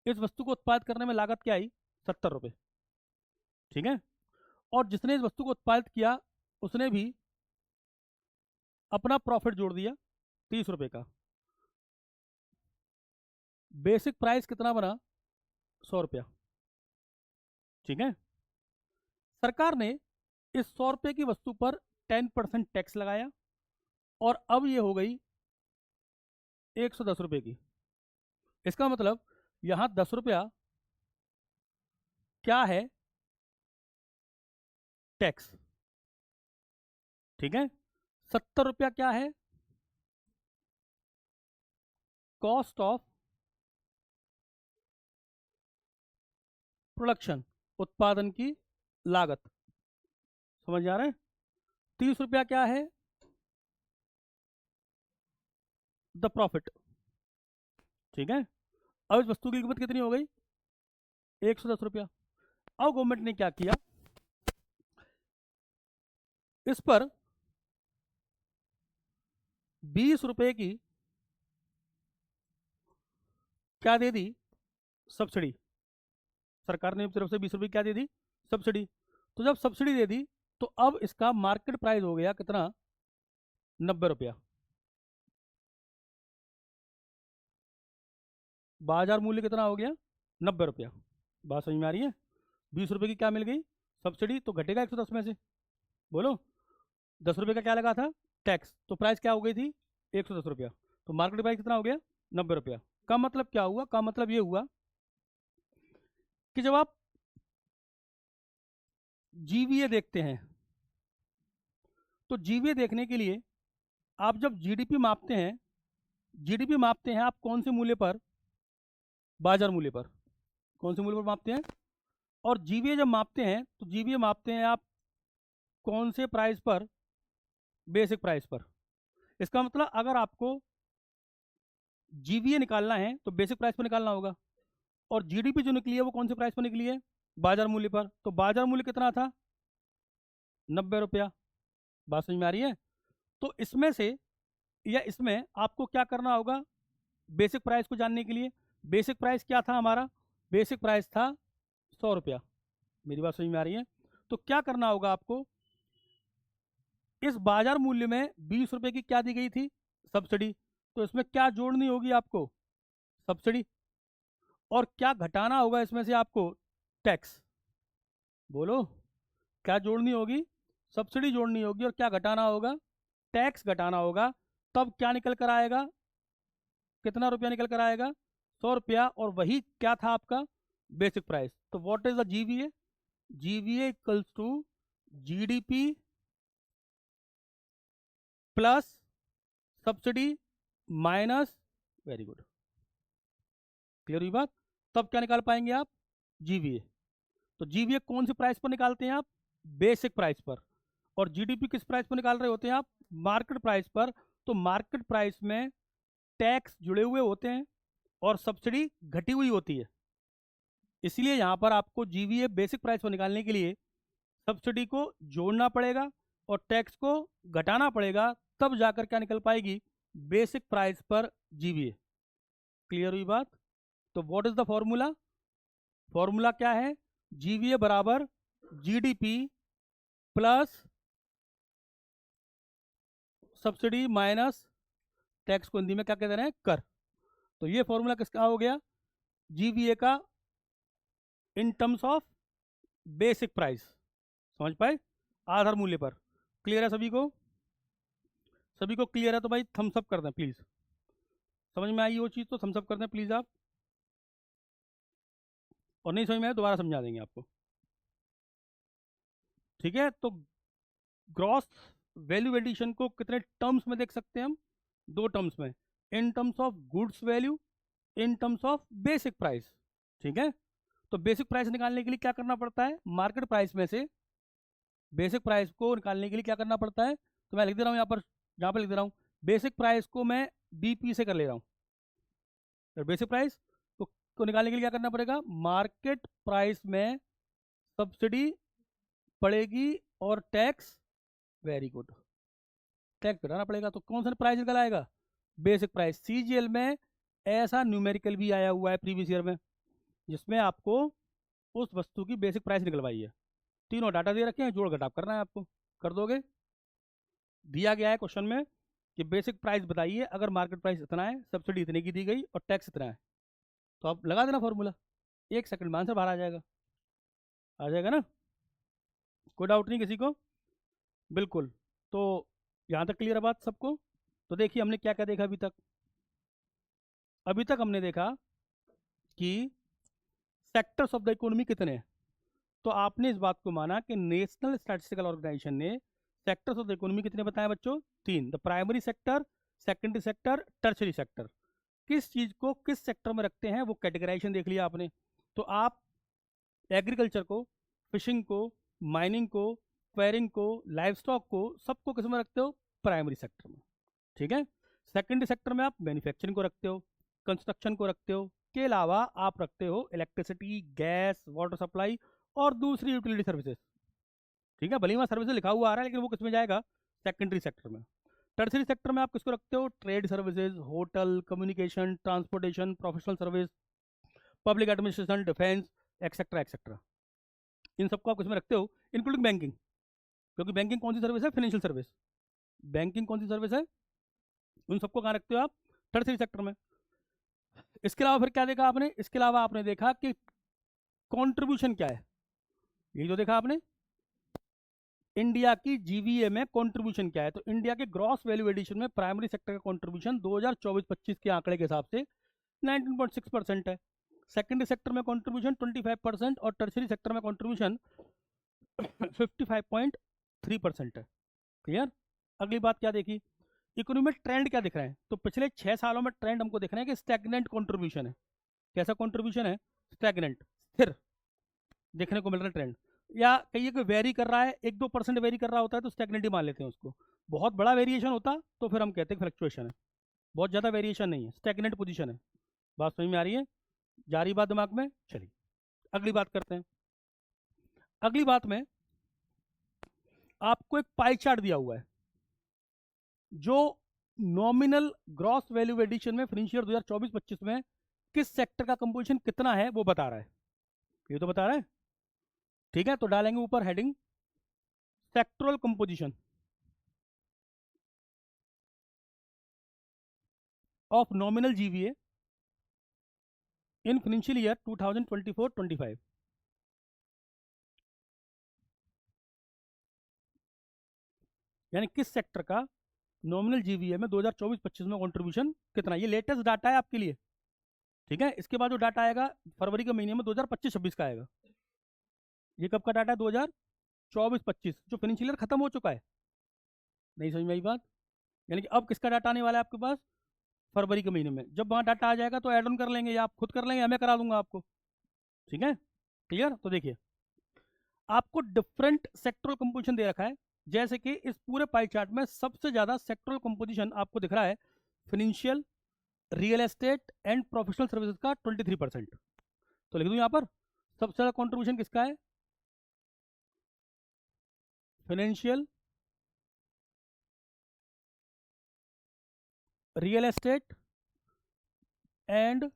इस वस्तु को उत्पादित करने में लागत क्या आई? 70 रुपये। ठीक है। और जिसने इस वस्तु को उत्पादित किया उसने भी अपना प्रॉफिट जोड़ दिया 30 रुपये का। बेसिक प्राइस कितना बना? 100 रुपया। ठीक है। सरकार ने इस 100 रुपये की वस्तु पर 10% टैक्स लगाया और अब ये हो गई 110 रुपये की। इसका मतलब यहां 10 रुपया क्या है? टैक्स। ठीक है। 70 रुपया क्या है? कॉस्ट ऑफ प्रोडक्शन, उत्पादन की लागत। समझ आ रहा है? 30 रुपया क्या है? The profit. ठीक है। अब इस वस्तु की कीमत कितनी हो गई? 110 रुपया। अब गवर्नमेंट ने क्या किया, इस पर 20 रुपए की क्या दे दी? सब्सिडी। सरकार ने तरफ से 20 रुपए क्या दे दी? सब्सिडी। तो जब सब्सिडी दे दी तो अब इसका मार्केट प्राइस हो गया कितना? 90 रुपया। बाजार मूल्य कितना हो गया? 90 रुपया। बात समझ में आ रही है? 20 रुपए की क्या मिल गई? सब्सिडी। तो घटेगा 110 में से, बोलो। 10 रुपए का क्या लगा था? टैक्स। तो प्राइस क्या हो गई थी? 110 रुपया। तो मार्केट प्राइस कितना हो गया? 90 रुपया। का मतलब क्या हुआ? का मतलब ये हुआ कि जब आप जीवीए देखते हैं तो जीवीए देखने के लिए आप जब जीडीपी मापते हैं, जीडीपी मापते हैं आप कौन से मूल्य पर? बाजार मूल्य पर। कौन से मूल्य पर मापते हैं? और जीवीए जब मापते हैं तो जीवीए मापते हैं आप कौन से प्राइस पर? बेसिक प्राइस पर। इसका मतलब अगर आपको जीवीए निकालना है तो बेसिक प्राइस पर निकालना होगा, और जीडीपी जो निकली है वो कौन से प्राइस पर निकली है? बाजार मूल्य पर। तो बाजार मूल्य कितना था? 90 रुपया। बात समझ में आ रही है? तो इसमें से या इसमें आपको क्या करना होगा बेसिक प्राइस को जानने के लिए? बेसिक प्राइस क्या था हमारा? बेसिक प्राइस था 100 रुपया। मेरी बात समझ में आ रही है? तो क्या करना होगा आपको, इस बाजार मूल्य में 20 रुपए की क्या दी गई थी? सब्सिडी। तो इसमें क्या जोड़नी होगी आपको? सब्सिडी। और क्या घटाना होगा इसमें से आपको? टैक्स। बोलो, क्या जोड़नी होगी? सब्सिडी जोड़नी होगी। और क्या घटाना होगा? टैक्स घटाना होगा। तब क्या निकल कर आएगा? कितना रुपया निकल कर आएगा? 100 रुपया। और वही क्या था आपका? Basic price. तो what is the GVA? GVA equals to GDP plus subsidy minus, very good, clear हुई बात। तब क्या निकाल पाएंगे आप, जीवीए। तो जीवीए कौन सी प्राइस पर निकालते हैं आप, बेसिक प्राइस पर। और जीडीपी किस प्राइस पर निकाल रहे होते हैं आप, मार्केट प्राइस पर। तो मार्केट प्राइस में टैक्स जुड़े हुए होते हैं और सब्सिडी घटी हुई होती है, इसलिए यहां पर आपको जीवीए बेसिक प्राइस पर निकालने के लिए सब्सिडी को जोड़ना पड़ेगा और टैक्स को घटाना पड़ेगा, तब जाकर क्या निकल पाएगी, बेसिक प्राइस पर जीवीए। क्लियर हुई बात। तो what is the formula, formula क्या है, जीवीए बराबर GDP plus subsidy minus tax, को हिंदी में क्या कहते हैं, कर। तो ये फॉर्मूला किसका हो गया, जीवीए का इन टर्म्स ऑफ बेसिक प्राइस, समझ पाए, आधार मूल्य पर। क्लियर है सभी को, सभी को क्लियर है तो भाई थम्स अप कर दें प्लीज। समझ में आई वो चीज़ तो थम्स अप कर दें प्लीज आप, और नहीं समझ में आए दोबारा समझा देंगे आपको। ठीक है, तो ग्रॉस वैल्यू एडिशन को कितने टर्म्स में देख सकते हैं हम, दो टर्म्स में, इन terms of goods value, in terms of basic price. ठीक है, तो बेसिक प्राइस निकालने के लिए क्या करना पड़ता है, मार्केट प्राइस में से बेसिक प्राइस को निकालने के लिए क्या करना पड़ता है, तो मैं लिख दे रहा हूँ यहाँ पर लिख दे रहा हूँ, बेसिक प्राइस को मैं बीपी से कर ले रहा हूँ। बेसिक प्राइस को निकालने के लिए क्या करना पड़ेगा, मार्केट प्राइस में सब्सिडी पड़ेगी और टैक्स, वेरी गुड, टैक्स घटाना पड़ेगा। तो कौन सा प्राइस निकल आएगा, बेसिक प्राइस। सीजीएल में ऐसा न्यूमेरिकल भी आया हुआ है प्रीवियस ईयर में, जिसमें आपको उस वस्तु की बेसिक प्राइस निकलवाई है। तीनों डाटा दे रखे हैं, जोड़ घटाव करना है आपको, कर दोगे। दिया गया है क्वेश्चन में कि बेसिक प्राइस बताइए, अगर मार्केट प्राइस इतना है, सब्सिडी इतने की दी गई और टैक्स इतना है, तो आप लगा देना फॉर्मूला, 1 सेकंड में आंसर बाहर आ जाएगा, आ जाएगा ना, कोई डाउट नहीं किसी को, बिल्कुल। तो यहाँ तक क्लियर है बात सबको। तो देखिए हमने क्या क्या देखा अभी तक, अभी तक हमने देखा कि सेक्टर्स ऑफ द इकोनॉमी कितने हैं। तो आपने इस बात को माना कि नेशनल स्टैटिस्टिकल ऑर्गेनाइजेशन ने सेक्टर्स ऑफ द इकोनॉमी कितने बताए बच्चों, 3, the primary sector, secondary sector, tertiary sector. किस चीज को किस सेक्टर में रखते हैं वो कैटेगराइजेशन देख लिया आपने। तो आप एग्रीकल्चर को, फिशिंग को, माइनिंग को, क्वेरिंग को, लाइव स्टॉक को, सबको किस में रखते हो, प्राइमरी सेक्टर में। ठीक है, सेकेंडरी सेक्टर में आप मैन्युफैक्चरिंग को रखते हो, कंस्ट्रक्शन को रखते हो, के अलावा आप रखते हो इलेक्ट्रिसिटी, गैस, वाटर सप्लाई और दूसरी यूटिलिटी सर्विसेज। ठीक है, भले ही वहाँ सर्विसेज लिखा हुआ आ रहा है, लेकिन वो किस में जाएगा, सेकेंडरी सेक्टर में। टर्सरी सेक्टर में आप किसको रखते हो, trade services, hotel, communication, transportation, professional service, public administration, defence, etcetera etcetera. इन सबको आप किसमें रखते हो, इंक्लूडिंग बैंकिंग, क्योंकि बैंकिंग कौन सी सर्विस है, फाइनेंशियल सर्विस। बैंकिंग कौन सी सर्विस है, उन सबको कहाँ रखते हो आप, टर्सरी सेक्टर में। इसके अलावा फिर क्या देखा आपने, इसके अलावा आपने देखा कि कंट्रीब्यूशन क्या है, यही तो देखा आपने, इंडिया की जीवीए में कंट्रीब्यूशन क्या है। तो इंडिया के ग्रॉस वैल्यू एडिशन में प्राइमरी सेक्टर का कंट्रीब्यूशन 2024-25 के आंकड़े के हिसाब से 19.6% है। सेकेंडरी सेक्टर में कंट्रीब्यूशन 25% और टर्सरी सेक्टर में कंट्रीब्यूशन 55.3% है। क्लियर। अगली बात क्या देखी, इकोनॉमी में ट्रेंड क्या दिख रहा है। तो पिछले 6 सालों में ट्रेंड हमको दिख रहा है कि स्टैग्नेंट कंट्रीब्यूशन है। कैसा कंट्रीब्यूशन है, स्टैग्नेंट, स्थिर देखने को मिल रहा है ट्रेंड। या कहिए कि वेरी कर रहा है, 1-2% वेरी कर रहा होता है तो स्टैग्नेंट ही मान लेते हैं उसको। बहुत बड़ा वेरिएशन होता तो फिर हम कहते हैं फ्लक्चुएशन है। बहुत ज़्यादा वेरिएशन नहीं है, स्टैग्नेंट पोजीशन है। बात समझ में आ रही है, जा रही बात दिमाग में। चलिए अगली बात करते हैं। अगली बात में आपको एक पाई चार्ट दिया हुआ है जो नॉमिनल ग्रॉस वैल्यू एडिशन में फाइनेंशियल 2024-25 में किस सेक्टर का कंपोजिशन कितना है वो बता रहा है। ये तो बता रहा है, ठीक है। तो डालेंगे ऊपर heading sectoral composition of nominal GVA in financial year 2024-25। यानी किस सेक्टर का नॉमिनल जीवीए में 2024-25 में कंट्रीब्यूशन कितना। ये लेटेस्ट डाटा है आपके लिए, ठीक है। इसके बाद जो डाटा आएगा फरवरी के महीने में 2025-26 का आएगा। ये कब का डाटा है? 2024-25, जो फाइनेंशियल ईयर खत्म हो चुका है। नहीं समझ में आई बात? यानी कि अब किसका डाटा आने वाला है आपके पास? फरवरी के महीने में। जब वहाँ डाटा आ जाएगा तो ऐड ऑन कर लेंगे, या आप खुद कर लेंगे, या मैं करा दूंगा आपको। ठीक है, क्लियर? तो देखिए, आपको डिफरेंट सेक्टरल कंपोजिशन दे रखा है। जैसे कि इस पूरे पाई चार्ट में सबसे ज्यादा सेक्टरल कंपोजिशन आपको दिख रहा है financial, real estate and professional services का 23%। तो लिख दूं यहां पर सबसे ज्यादा कंट्रीब्यूशन किसका है? Financial, real estate and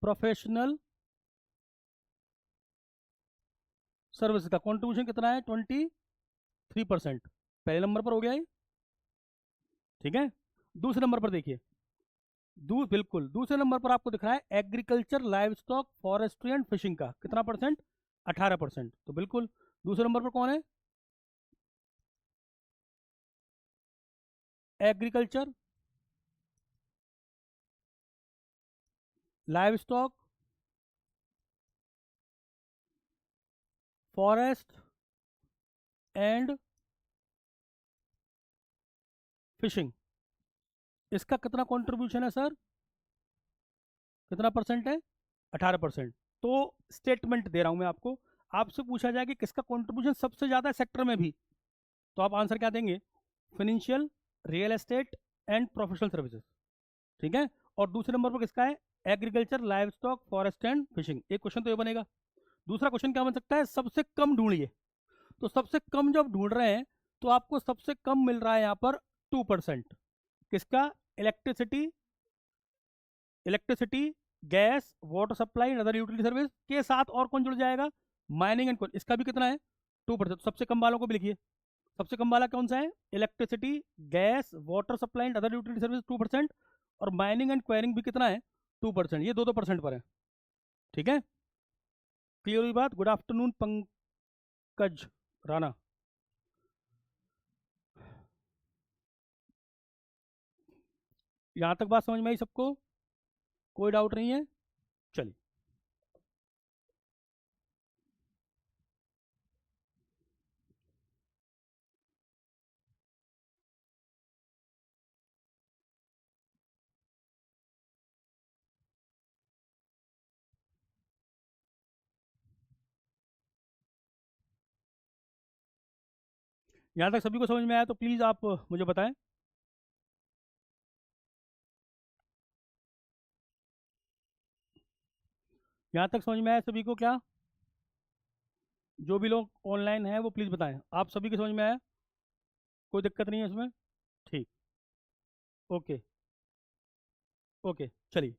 professional service का कंट्रीब्यूशन कितना है? 23%। पहले नंबर पर हो गया ये। ठीक है, दूसरे नंबर पर देखिए, बिल्कुल दूसरे नंबर पर आपको दिख रहा है agriculture, live stock, forestry and fishing का कितना परसेंट? 18%। तो बिल्कुल दूसरे नंबर पर कौन है? Agriculture, live stock, forest and fishing. इसका कितना कंट्रीब्यूशन है सर? कितना परसेंट है? 18%। तो स्टेटमेंट दे रहा हूं मैं आपको, आपसे पूछा जाए कि किसका कंट्रीब्यूशन सबसे ज्यादा है सेक्टर में भी, तो आप आंसर क्या देंगे? Financial, real estate and professional services. ठीक है, और दूसरे नंबर पर किसका है? Agriculture, live stock, forest and fishing. एक क्वेश्चन तो ये बनेगा। दूसरा क्वेश्चन क्या बन सकता है? सबसे कम ढूंढिए। तो सबसे कम जब ढूंढ रहे हैं तो आपको सबसे कम मिल रहा है यहाँ पर 2%। किसका? Electricity, electricity, gas, water supply and other utility service के साथ और कौन जुड़ जाएगा? माइनिंग एंड, इसका भी कितना है? 2%। सबसे कम वालों को भी लिखिए। सबसे कम वाला कौन सा है? Electricity, gas, water supply and other utility service 2%, और माइनिंग एंड क्वायरिंग भी कितना है? 2%। ये 2% पर है। ठीक है, क्लियर हुई बात? Good afternoon Pankaj Rana. यहां तक बात समझ में आई सबको? कोई डाउट नहीं है? चलिए, यहाँ तक सभी को समझ में आया तो प्लीज़ आप मुझे बताएं। यहाँ तक समझ में आया सभी को क्या? जो भी लोग ऑनलाइन हैं वो प्लीज़ बताएं। आप सभी को समझ में आया? कोई दिक्कत नहीं है इसमें? ठीक, ओके, ओके। चलिए,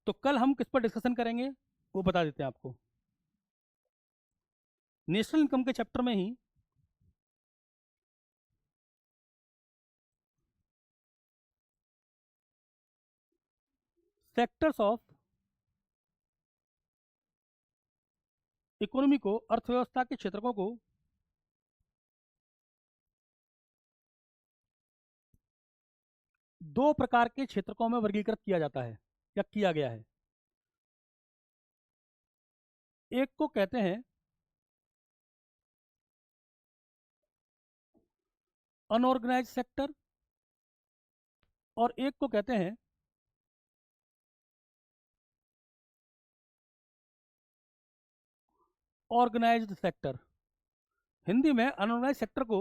तो कल हम किस पर डिस्कशन करेंगे वो बता देते हैं आपको। नेशनल इनकम के चैप्टर में ही सेक्टर्स ऑफ इकोनॉमी को, अर्थव्यवस्था के क्षेत्रकों को दो प्रकार के क्षेत्रकों में वर्गीकृत किया जाता है या किया गया है। एक को कहते हैं अनऑर्गेनाइज सेक्टर, और एक को कहते हैं ऑर्गेनाइज्ड सेक्टर। हिंदी में अनऑर्गेनाइज सेक्टर को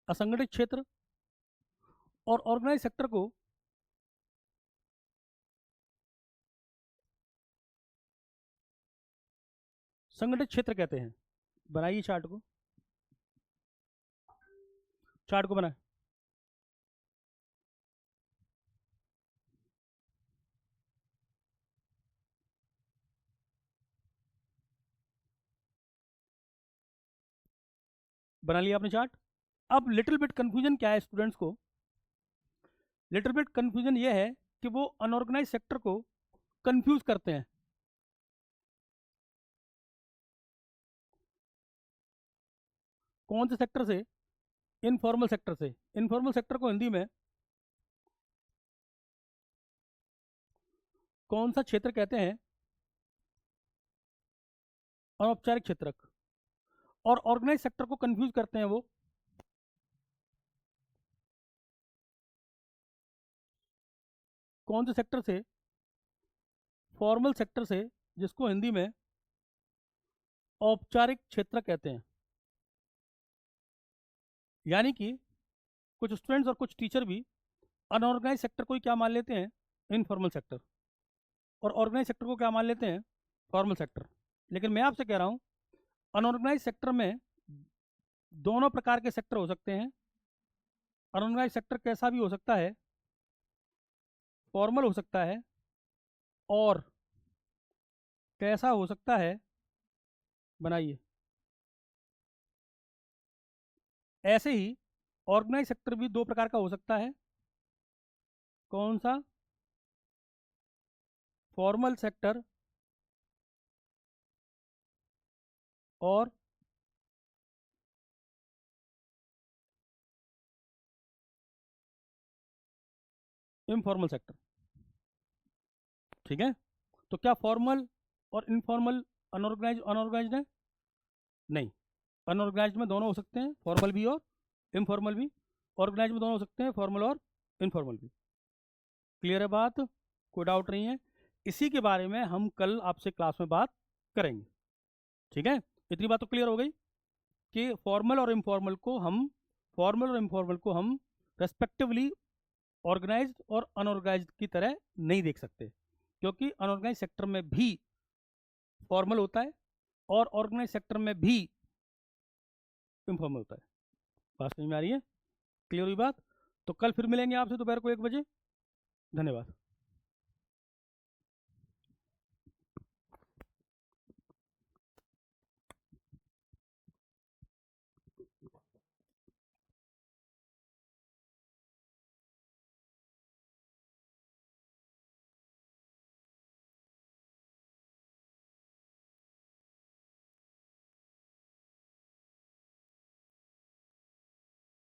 असंगठित क्षेत्र, और ऑर्गेनाइज सेक्टर को संगठित क्षेत्र कहते हैं। बनाइए चार्ट को, चार्ट को बनाए। बना लिया आपने चार्ट? अब लिटिल बिट कंफ्यूजन क्या है स्टूडेंट्स को? लिटिल बिट कंफ्यूजन ये है कि वो अनऑर्गेनाइज सेक्टर को कंफ्यूज करते हैं। कौन से सेक्टर से? इनफॉर्मल सेक्टर से। इनफॉर्मल सेक्टर को हिंदी में कौन सा क्षेत्र कहते हैं? अनौपचारिक क्षेत्र। और ऑर्गेनाइज सेक्टर को कंफ्यूज करते हैं वो कौन से सेक्टर से? फॉर्मल सेक्टर से, जिसको हिंदी में औपचारिक क्षेत्र कहते हैं। यानी कि कुछ स्टूडेंट्स और कुछ टीचर भी अनऑर्गेनाइज सेक्टर को ही क्या मान लेते हैं? Informal sector. और ऑर्गेनाइज सेक्टर को क्या मान लेते हैं? Formal sector. लेकिन मैं आपसे कह रहा हूं, अनऑर्गेनाइज सेक्टर में दोनों प्रकार के सेक्टर हो सकते हैं। अनऑर्गेनाइज सेक्टर कैसा भी हो सकता है? फॉर्मल हो सकता है, और कैसा हो सकता है? बनाइए। ऐसे ही ऑर्गेनाइज सेक्टर भी दो प्रकार का हो सकता है। कौन सा? फॉर्मल सेक्टर और इनफॉर्मल सेक्टर। ठीक है, तो क्या फॉर्मल और इनफॉर्मल अनऑर्गेनाइज है? नहीं, अनऑर्गेनाइज में दोनों हो सकते हैं, फॉर्मल भी और इनफॉर्मल भी। ऑर्गेनाइज में दोनों हो सकते हैं, फॉर्मल और इनफॉर्मल भी। क्लियर है बात? कोई डाउट नहीं है? इसी के बारे में हम कल आपसे क्लास में बात करेंगे। ठीक है, इतनी बात तो क्लियर हो गई कि फॉर्मल और इनफॉर्मल को हम रेस्पेक्टिवली ऑर्गेनाइज्ड और अनऑर्गेनाइज्ड की तरह नहीं देख सकते, क्योंकि अनऑर्गेनाइज सेक्टर में भी फॉर्मल होता है और ऑर्गेनाइज सेक्टर में भी इनफॉर्मल होता है। बात समझ में आ रही है? क्लियर हुई बात? तो कल फिर मिलेंगे आपसे दोपहर को 1 बजे। धन्यवाद।